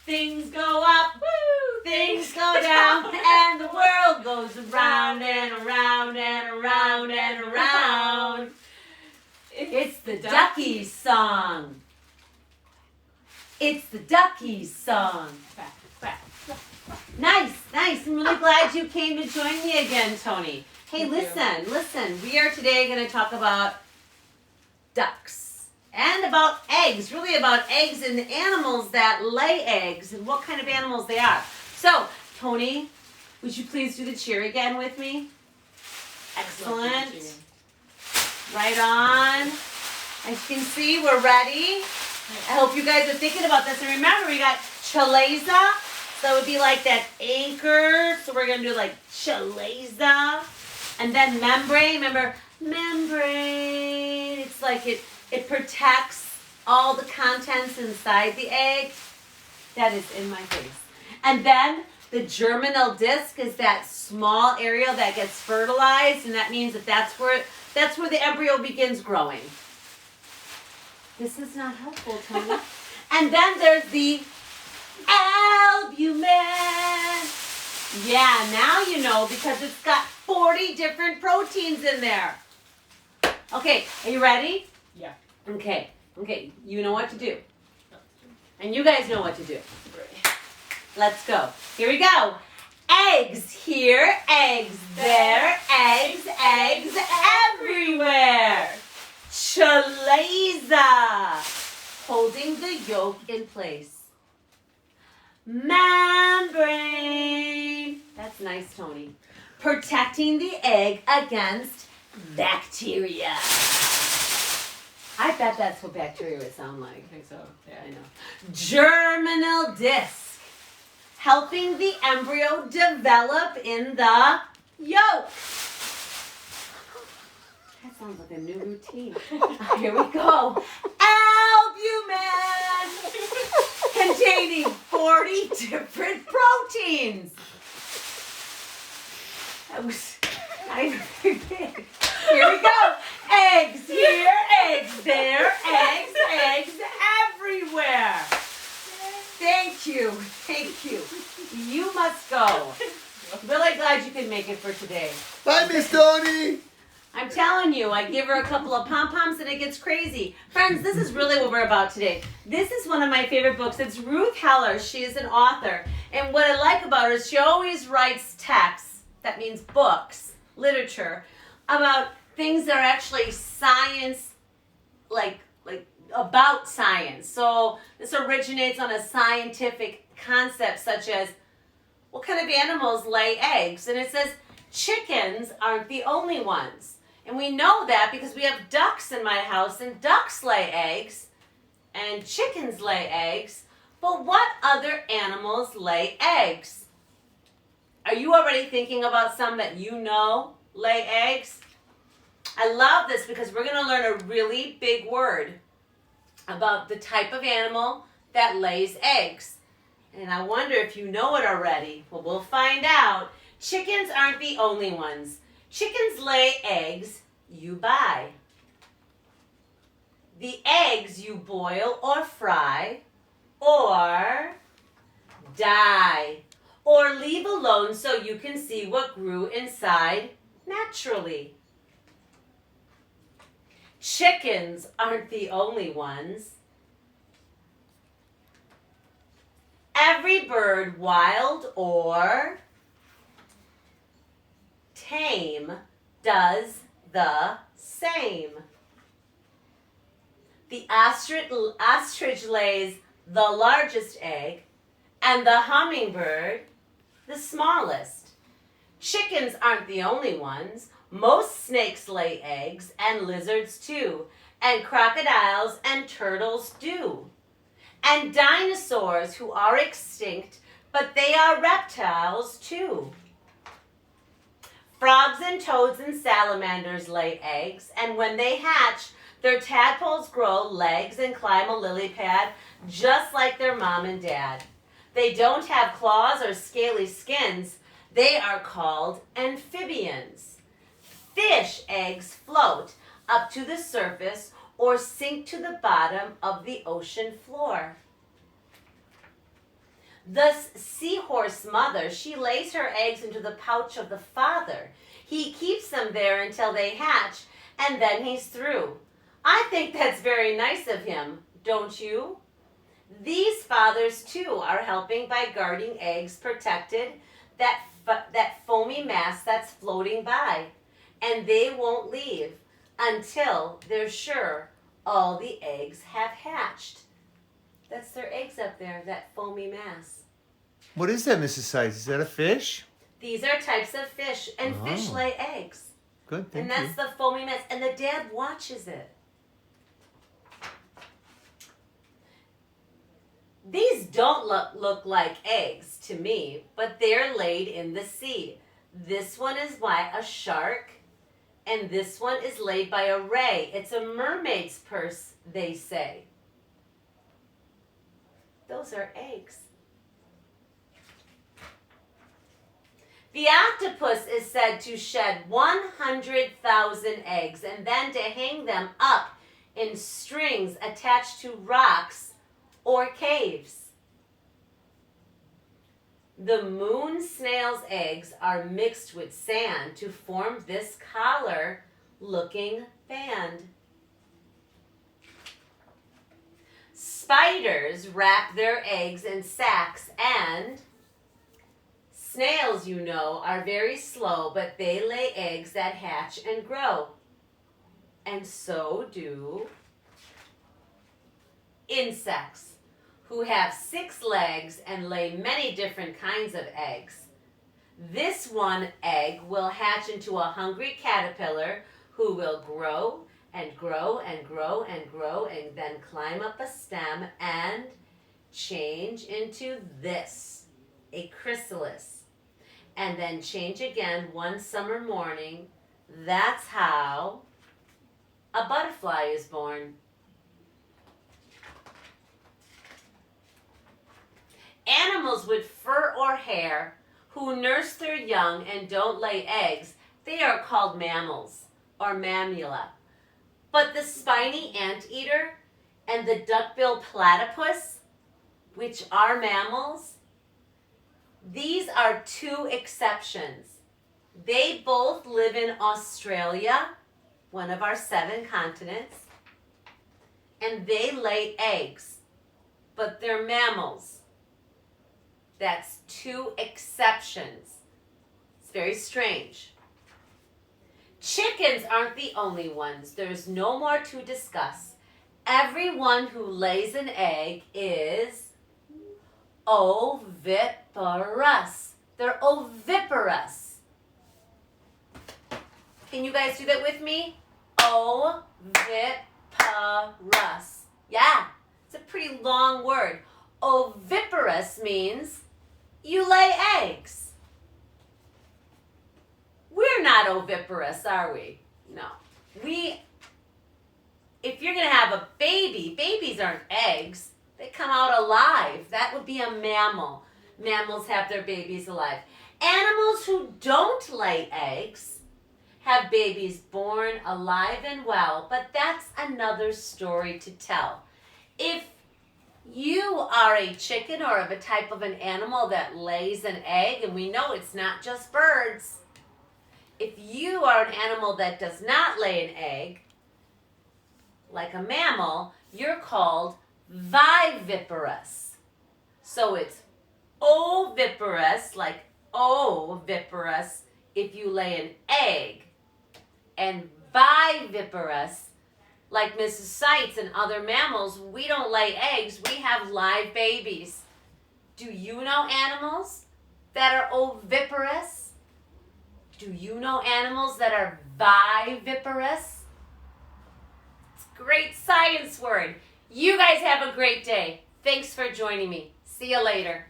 Things go up, woo, things go down, and the world goes around and around and around and around. It's the Duckies song. It's the Duckies song. Nice, nice. I'm really glad you came to join me again, Tony. Hey, listen. We are today going to talk about ducks and about eggs, really about eggs and the animals that lay eggs and what kind of animals they are. So, Tony, would you please do the cheer again with me? Excellent. Right on. As you can see, we're ready. I hope you guys are thinking about this. And remember, we got chaleza. So it would be like that anchor. So we're going to do like chaleza. And then membrane. Remember, membrane. It's like it protects all the contents inside the egg. That is in my face. And then the germinal disc is that small area that gets fertilized. And that means that that's where the embryo begins growing. This is not helpful, Tony. And then there's the albumin. Yeah, now you know because it's got 40 different proteins in there. Okay, are you ready? Yeah. Okay, you know what to do. And you guys know what to do. Let's go. Here we go. Eggs here, eggs there, eggs everywhere. Chaleza, holding the yolk in place. Membrane, that's nice, Tony. Protecting the egg against bacteria. I bet that's what bacteria would sound like. I think so. Yeah, I know. Germinal disc, helping the embryo develop in the yolk. That sounds like a new routine. Here we go. Albumin, containing 40 different proteins. That was not even very big. Here we go. Eggs here, eggs there, eggs everywhere. Thank you. You must go. Really glad you could make it for today. Bye, Miss Tony. I'm telling you, I give her a couple of pom-poms and it gets crazy. Friends, this is really what we're about today. This is one of my favorite books. It's Ruth Heller. She is an author. And what I like about her is she always writes texts, that means books, literature, about things that are actually science, like about science. So this originates on a scientific concept such as what kind of animals lay eggs? And it says chickens aren't the only ones. And we know that because we have ducks in my house, and ducks lay eggs, and chickens lay eggs. But what other animals lay eggs? Are you already thinking about some that you know lay eggs? I love this because we're going to learn a really big word about the type of animal that lays eggs. And I wonder if you know it already. Well, we'll find out. Chickens aren't the only ones. Chickens lay eggs you buy. The eggs you boil or fry or dye or leave alone so you can see what grew inside naturally. Chickens aren't the only ones. Every bird, wild or tame, does the same. The ostrich lays the largest egg, and the hummingbird the smallest. Chickens aren't the only ones. Most snakes lay eggs, and lizards too, and crocodiles and turtles do. And dinosaurs who are extinct, but they are reptiles too. Frogs and toads and salamanders lay eggs, and when they hatch, their tadpoles grow legs and climb a lily pad just like their mom and dad. They don't have claws or scaly skins. They are called amphibians. Fish eggs float up to the surface or sink to the bottom of the ocean floor. The seahorse mother, she lays her eggs into the pouch of the father. He keeps them there until they hatch, and then he's through. I think that's very nice of him, don't you? These fathers, too, are helping by guarding eggs protected, that foamy mass that's floating by. And they won't leave until they're sure all the eggs have hatched. That's their eggs up there, that foamy mass. What is that, Mrs. Seitz? Is that a fish? These are types of fish, and fish lay eggs. Good, thank And you. that's the foamy mass, and the dad watches it. These don't look like eggs to me, but they're laid in the sea. This one is by a shark, and this one is laid by a ray. It's a mermaid's purse, they say. Those are eggs. The octopus is said to shed 100,000 eggs and then to hang them up in strings attached to rocks or caves. The moon snail's eggs are mixed with sand to form this collar-looking band. Spiders wrap their eggs in sacks, and snails, you know, are very slow, but they lay eggs that hatch and grow. And so do insects, who have 6 legs and lay many different kinds of eggs. This one egg will hatch into a hungry caterpillar who will grow and grow and grow and grow and then climb up a stem and change into this, a chrysalis, and then change again one summer morning. That's how a butterfly is born. Animals with fur or hair who nurse their young and don't lay eggs, they are called mammals or mammula. But the spiny anteater and the duckbill platypus, which are mammals, these are 2 exceptions. They both live in Australia, one of our 7 continents, and they lay eggs, but they're mammals. That's 2 exceptions. It's very strange. Chickens aren't the only ones. There's no more to discuss. Everyone who lays an egg is oviparous. They're oviparous. Can you guys do that with me? Oviparous. Yeah, it's a pretty long word. Oviparous means you lay eggs. We're not oviparous, are we? No. If you're going to have a baby, babies aren't eggs. They come out alive. That would be a mammal. Mammals have their babies alive. Animals who don't lay eggs have babies born alive and well, but that's another story to tell. If you are a chicken or of a type of an animal that lays an egg, and we know it's not just birds. If you are an animal that does not lay an egg, like a mammal, you're called viviparous. So it's oviparous, like oviparous, if you lay an egg, and viviparous, like Mrs. Seitz and other mammals, we don't lay eggs, we have live babies. Do you know animals that are oviparous? Do you know animals that are viviparous? It's a great science word. You guys have a great day. Thanks for joining me. See you later.